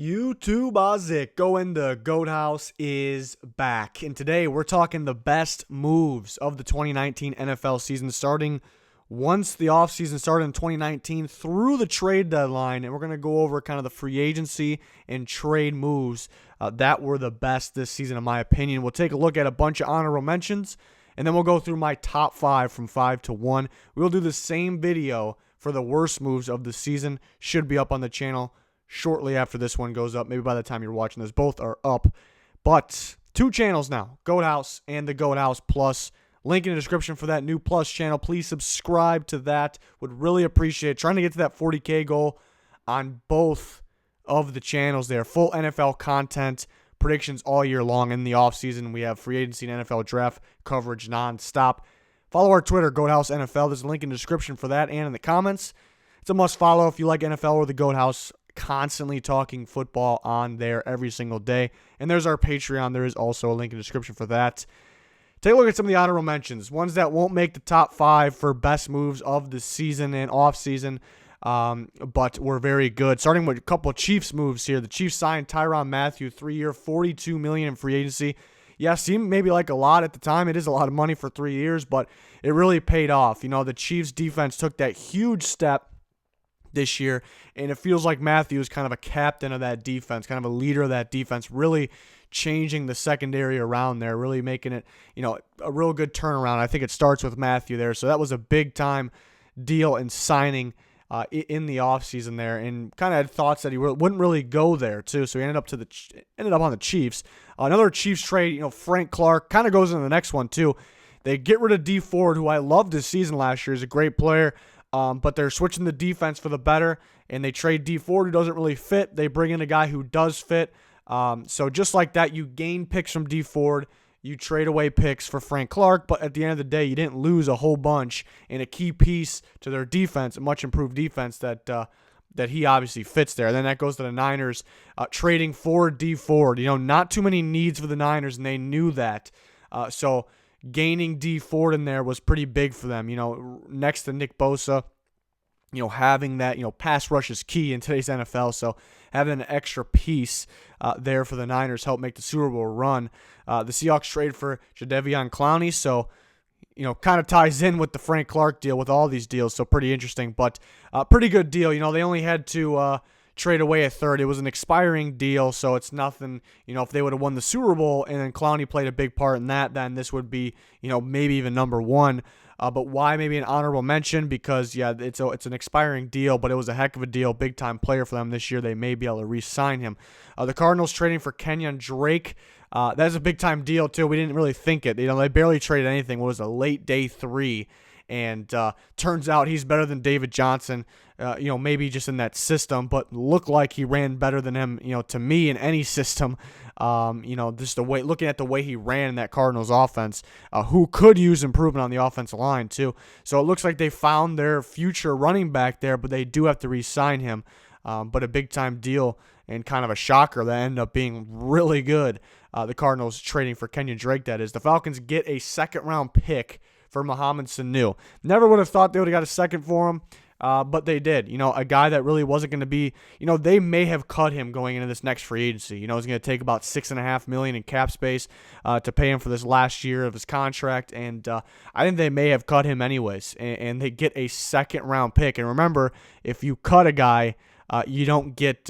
YouTube Ozik going the Goat House is back. And today we're talking the best moves of the 2019 NFL season, starting once the offseason started in 2019 through the trade deadline. And we're going to go over kind of the free agency and trade moves that were the best this season, in my opinion. We'll take a look at a bunch of honorable mentions, and then we'll go through my top 5 from 5 to 1. We'll do the same video for the worst moves of the season. Should be up on the channel shortly after this one goes up. Maybe by the time you're watching this, both are up. But 2 channels now, Goat House and the Goat House Plus. Link in the description for that new Plus channel. Please subscribe to that. Would really appreciate it. Trying to get to that 40K goal on both of the channels there. Full NFL content, predictions all year long. In the offseason, we have free agency and NFL draft coverage nonstop. Follow our Twitter, Goat House NFL. There's a link in the description for that and in the comments. It's a must follow if you like NFL or the Goat House. Constantly talking football on there every single day. And there's our Patreon. There is also a link in the description for that. Take a look at some of the honorable mentions. Ones that won't make the top 5 for best moves of the season and offseason, but were very good. Starting with a couple of Chiefs moves here. The Chiefs signed Tyrann Mathieu, 3-year, $42 million in free agency. Yeah, seemed maybe like a lot at the time. It is a lot of money for 3 years, but it really paid off. You know, the Chiefs defense took that huge step this year, and it feels like Matthew is kind of a captain of that defense, kind of a leader of that defense, really changing the secondary around there, really making it, you know, a real good turnaround. I think it starts with Matthew there, so that was a big-time deal in signing in the offseason there, and kind of had thoughts that he wouldn't really go there too, so he ended up on the Chiefs. Another Chiefs trade, you know, Frank Clark kind of goes into the next one too. They get rid of Dee Ford, who I loved this season last year. He's a great player. But they're switching the defense for the better, and they trade Dee Ford, who doesn't really fit. They bring in a guy who does fit. So just like that, you gain picks from Dee Ford. You trade away picks for Frank Clark, but at the end of the day, you didn't lose a whole bunch, and a key piece to their defense, a much improved defense that he obviously fits there. And then that goes to the Niners, trading for Dee Ford. You know, not too many needs for the Niners, and they knew that. So gaining Dee Ford in there was pretty big for them. You know, next to Nick Bosa, you know, having that, you know, pass rush is key in today's NFL. So having an extra piece there for the Niners helped make the Super Bowl run. The Seahawks trade for Jadeveon Clowney. So, you know, kind of ties in with the Frank Clark deal with all these deals. So pretty interesting, but pretty good deal. You know, they only had to trade away a third. It was an expiring deal, so it's nothing. You know, if they would have won the Super Bowl and then Clowney played a big part in that, then this would be, you know, maybe even number 1. But why maybe an honorable mention? Because, yeah, it's an expiring deal, but it was a heck of a deal. Big-time player for them this year. They may be able to re-sign him. The Cardinals trading for Kenyon Drake. That's a big-time deal, too. We didn't really think it. You know, they barely traded anything. It was a late day 3. And turns out he's better than David Johnson, you know, maybe just in that system, but looked like he ran better than him, you know, to me in any system. You know, just the way, looking at the way he ran in that Cardinals offense, who could use improvement on the offensive line too. So it looks like they found their future running back there, but they do have to re-sign him. But a big-time deal and kind of a shocker that ended up being really good. The Cardinals trading for Kenyon Drake, that is. The Falcons get a second-round pick for Mohamed Sanu. Never would have thought they would have got a second for him, but they did. You know, a guy that really wasn't going to be, you know, they may have cut him going into this next free agency. You know, it's going to take about $6.5 million in cap space to pay him for this last year of his contract, and I think they may have cut him anyways, and they get a second-round pick. And remember, if you cut a guy, you don't get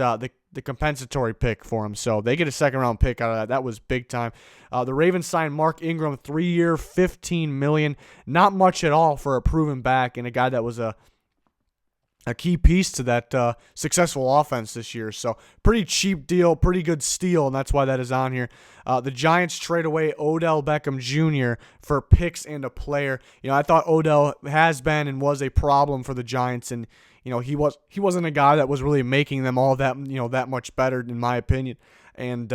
the compensatory pick for him. So they get a second-round pick out of that. That was big time. The Ravens signed Mark Ingram, 3-year, $15 million. Not much at all for a proven back and a guy that was a key piece to that successful offense this year. So pretty cheap deal, pretty good steal, and that's why that is on here. The Giants trade away Odell Beckham Jr. for picks and a player. You know, I thought Odell has been and was a problem for the Giants, and you know, he wasn't a guy that was really making them all that, you know, that much better in my opinion. And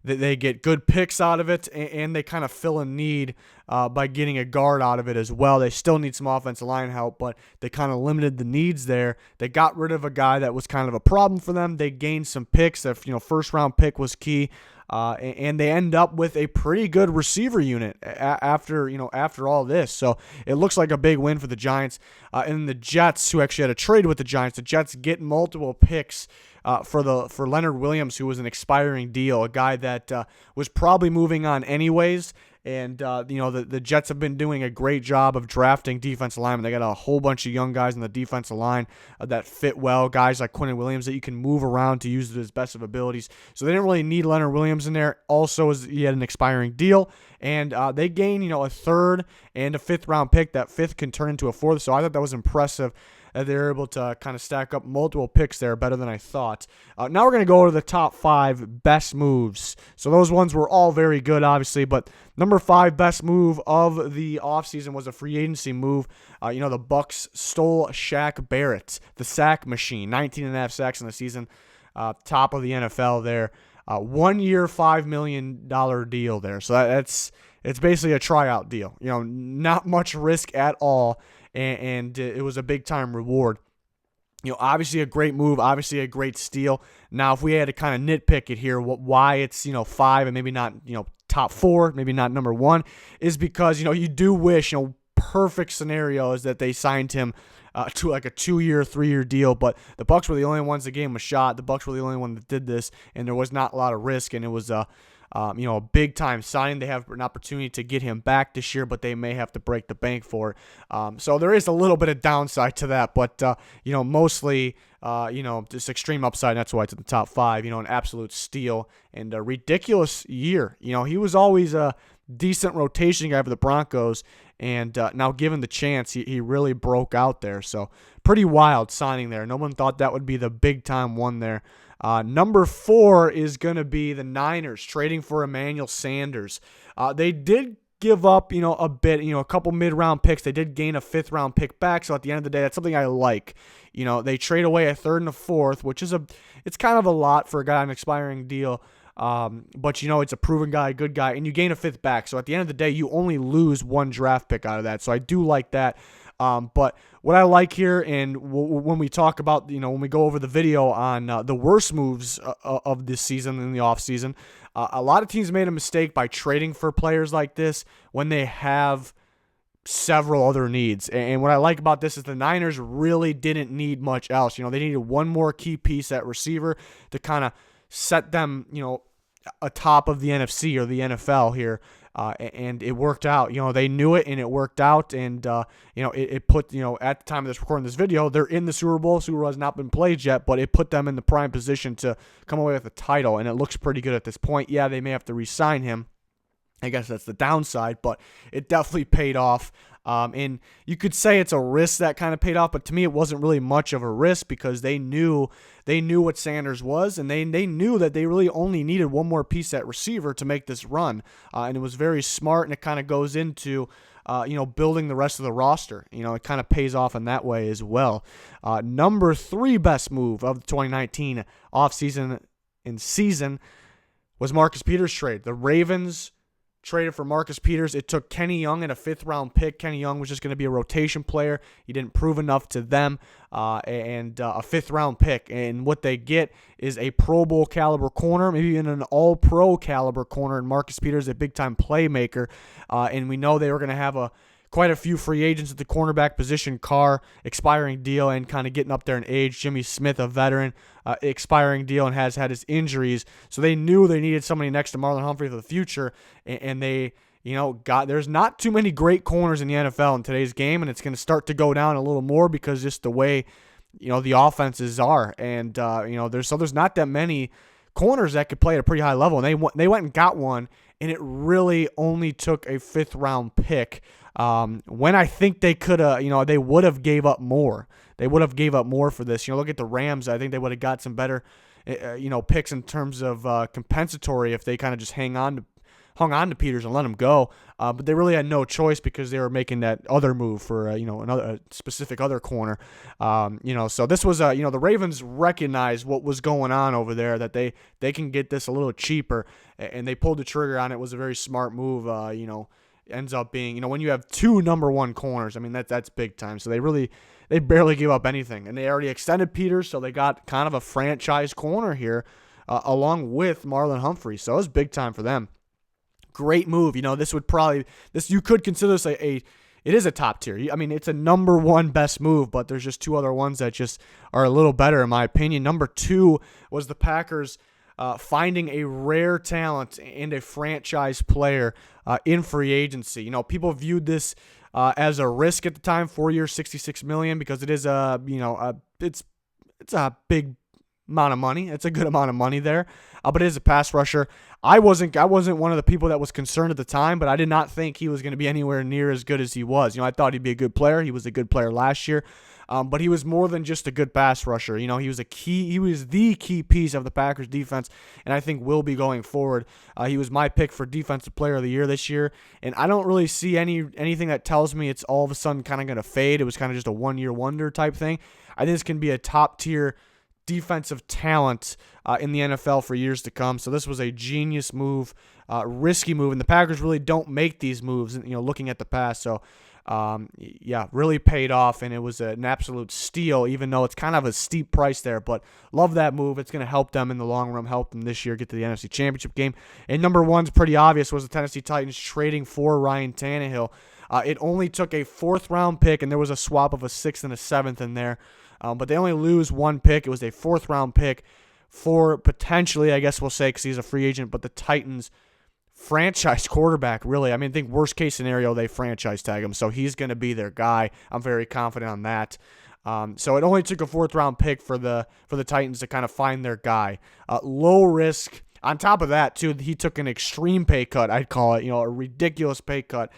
they get good picks out of it, and they kind of fill a need by getting a guard out of it as well. They still need some offensive line help, but they kind of limited the needs there. They got rid of a guy that was kind of a problem for them. They gained some picks. That first round pick was key. And they end up with a pretty good receiver unit after all this. So it looks like a big win for the Giants. And the Jets, who actually had a trade with the Giants, the Jets get multiple picks for Leonard Williams, who was an expiring deal, a guy that was probably moving on anyways. And, the Jets have been doing a great job of drafting defensive linemen. They got a whole bunch of young guys on the defensive line that fit well, guys like Quentin Williams that you can move around to use to his best of abilities. So they didn't really need Leonard Williams in there. Also, he had an expiring deal. And they gained, a third and a fifth-round pick. That fifth can turn into a fourth. So I thought that was impressive. They're able to kind of stack up multiple picks there, better than I thought. Now we're going to go to the top 5 best moves. So those ones were all very good, obviously, but number 5 best move of the offseason was a free agency move. The Bucks stole Shaq Barrett, the sack machine, 19.5 sacks in the season, top of the NFL there. 1 year, $5 million deal there. So it's basically a tryout deal. Not much risk at all. And it was a big-time reward. Obviously a great move, obviously a great steal. Now, if we had to kind of nitpick it here, why it's, 5 and maybe not, top 4, maybe not number 1, is because, you do wish, perfect scenario is that they signed him to like a 2-year, 3-year deal, but the Bucks were the only ones that gave him a shot. The Bucks were the only one that did this, and there was not a lot of risk, and it was a big-time signing. They have an opportunity to get him back this year, but they may have to break the bank for it. So there is a little bit of downside to that, but, mostly, just extreme upside, and that's why it's in the top 5, an absolute steal and a ridiculous year. He was always a decent rotation guy for the Broncos, and now given the chance, he really broke out there. So pretty wild signing there. No one thought that would be the big-time one there. Number 4 is going to be the Niners trading for Emmanuel Sanders. They did give up, a bit, a couple mid-round picks. They did gain a 5th-round pick back. So at the end of the day, that's something I like. They trade away a 3rd and a 4th, which is it's kind of a lot for a guy on an expiring deal. But it's a proven guy, good guy, and you gain a 5th back. So at the end of the day, you only lose 1 draft pick out of that. So I do like that. But what I like here, and when we talk about, when we go over the video on the worst moves of this season in the offseason, a lot of teams made a mistake by trading for players like this when they have several other needs. And what I like about this is the Niners really didn't need much else. They needed one more key piece at receiver to kind of set them, atop of the NFC or the NFL here. And it worked out. They knew it, and it worked out. And, it put, at the time of this recording this video, they're in the Super Bowl. Super Bowl has not been played yet, but it put them in the prime position to come away with a title, and it looks pretty good at this point. Yeah, they may have to re-sign him. I guess that's the downside, but it definitely paid off. And you could say it's a risk that kind of paid off, but to me it wasn't really much of a risk because they knew what Sanders was, and they knew that they really only needed one more piece at receiver to make this run. And it was very smart, and it kind of goes into building the rest of the roster. It kind of pays off in that way as well. Number 3 best move of the 2019 offseason and season was Marcus Peters' trade. The Ravens traded for Marcus Peters. It took Kenny Young and a 5th-round pick. Kenny Young was just going to be a rotation player. He didn't prove enough to them, and a 5th-round pick. And what they get is a Pro Bowl caliber corner, maybe even an All-Pro caliber corner. And Marcus Peters, a big-time playmaker. And we know they were going to have quite a few free agents at the cornerback position. Carr, expiring deal and kind of getting up there in age. Jimmy Smith, a veteran, expiring deal and has had his injuries. So they knew they needed somebody next to Marlon Humphrey for the future. And they, there's not too many great corners in the NFL in today's game, and it's going to start to go down a little more because just the way, the offenses are. And, there's not that many corners that could play at a pretty high level. And they went and got one, and it really only took a 5th-round pick. When I think they could have, they would have gave up more. They would have gave up more for this. Look at the Rams. I think they would have got some better, picks in terms of compensatory if they kind of just hung on to Peters and let him go. But they really had no choice because they were making that other move for, another specific other corner. So this was, the Ravens recognized what was going on over there, that they can get this a little cheaper, and they pulled the trigger on it. It was a very smart move, ends up being, when you have two number one corners, I mean, that's big time. So they barely give up anything. And they already extended Peters, so they got kind of a franchise corner here along with Marlon Humphrey. So it was big time for them. Great move. You could consider this it is a top tier. I mean, it's a number one best move, but there's just two other ones that just are a little better in my opinion. Number two was the Packers finding a rare talent and a franchise player in free agency. People viewed this as a risk at the time, 4 years, $66 million, because it is it's a big amount of money. It's a good amount of money there, but it is a pass rusher. I wasn't one of the people that was concerned at the time, but I did not think he was going to be anywhere near as good as he was. I thought he'd be a good player. He was a good player last year, but he was more than just a good pass rusher. He was the key piece of the Packers defense, and I think will be going forward. He was my pick for Defensive Player of the Year this year, and I don't really see anything that tells me it's all of a sudden kind of going to fade. It was kind of just a one-year wonder type thing. I think this can be a top-tier defensive talent in the NFL for years to come. So this was a genius move, risky move, and the Packers really don't make these moves, looking at the past. So, really paid off, and it was an absolute steal, even though it's kind of a steep price there. But love that move. It's going to help them in the long run, help them this year get to the NFC Championship game. And number one's pretty obvious, was the Tennessee Titans trading for Ryan Tannehill. It only took a 4th-round pick, and there was a swap of a 6th and a 7th in there. But they only lose one pick. It was a 4th-round pick for potentially, I guess we'll say, because he's a free agent, but the Titans franchise quarterback, really. I mean, I think worst case scenario, they franchise tag him, so he's going to be their guy. I'm very confident on that. So it only took a 4th-round pick for the Titans to kind of find their guy. Low risk. On top of that, too, he took an extreme pay cut, I'd call it, a ridiculous pay cut.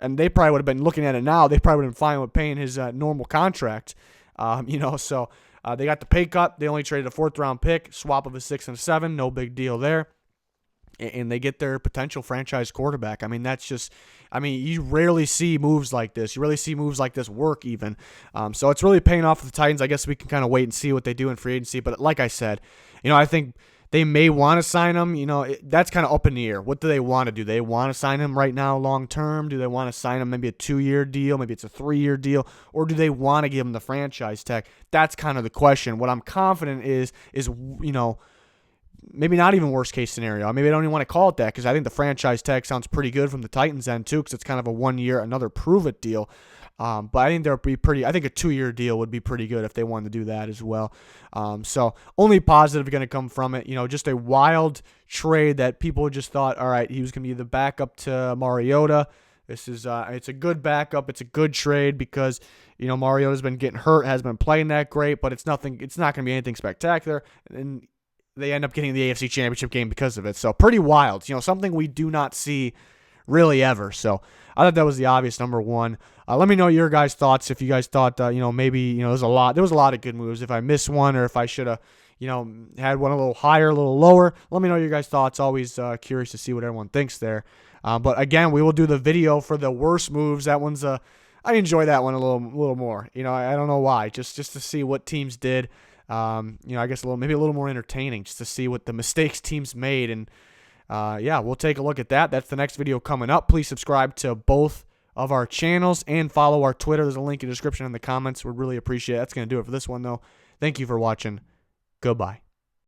And they probably would have been looking at it now. They probably would have been fine with paying his normal contract. So they got the pay cut. They only traded a 4th-round pick, swap of a 6 and a 7. No big deal there. And they get their potential franchise quarterback. I mean, you rarely see moves like this. You rarely see moves like this work even. So it's really paying off for the Titans. I guess we can kind of wait and see what they do in free agency. But like I said, I think they may want to sign him. That's kind of up in the air. What do they want to do? They want to sign him right now long term? Do they want to sign him maybe a 2-year deal? Maybe it's a 3-year deal? Or do they want to give him the franchise tag? That's kind of the question. What I'm confident is maybe not even worst case scenario. Maybe I don't even want to call it that, because I think the franchise tag sounds pretty good from the Titans end too, because it's kind of a 1-year, another prove-it deal. But I think I think a 2-year deal would be pretty good if they wanted to do that as well. So only positive going to come from it. Just a wild trade that people just thought, all right, he was going to be the backup to Mariota. This is it's a good backup. It's a good trade because Mariota's been getting hurt, hasn't been playing that great, but it's not going to be anything spectacular. And they end up getting the AFC Championship game because of it. So pretty wild. Something we do not see really ever. So I thought that was the obvious number one. Let me know your guys' thoughts. If you guys thought, maybe, there was a lot of good moves. If I missed one, or if I should have, had one a little higher, a little lower, let me know your guys' thoughts. Always curious to see what everyone thinks there. But again, we will do the video for the worst moves. That one's I enjoy that one a little more. I don't know why. Just to see what teams did. I guess maybe a little more entertaining, just to see what the mistakes teams made. And we'll take a look at that. That's the next video coming up. Please subscribe to both of our channels and follow our Twitter. There's a link in the description in the comments. We'd really appreciate it. That's going to do it for this one, though. Thank you for watching. Goodbye.